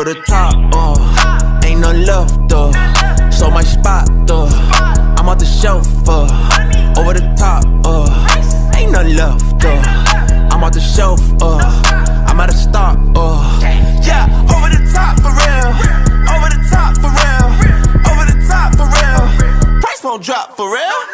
over the top, ain't none left, so my spot, I'm off the shelf, over the top, ain't none left, I'm off the shelf, I'm out of stock, yeah, over the top for real, over the top for real, over the top for real, price won't drop for real.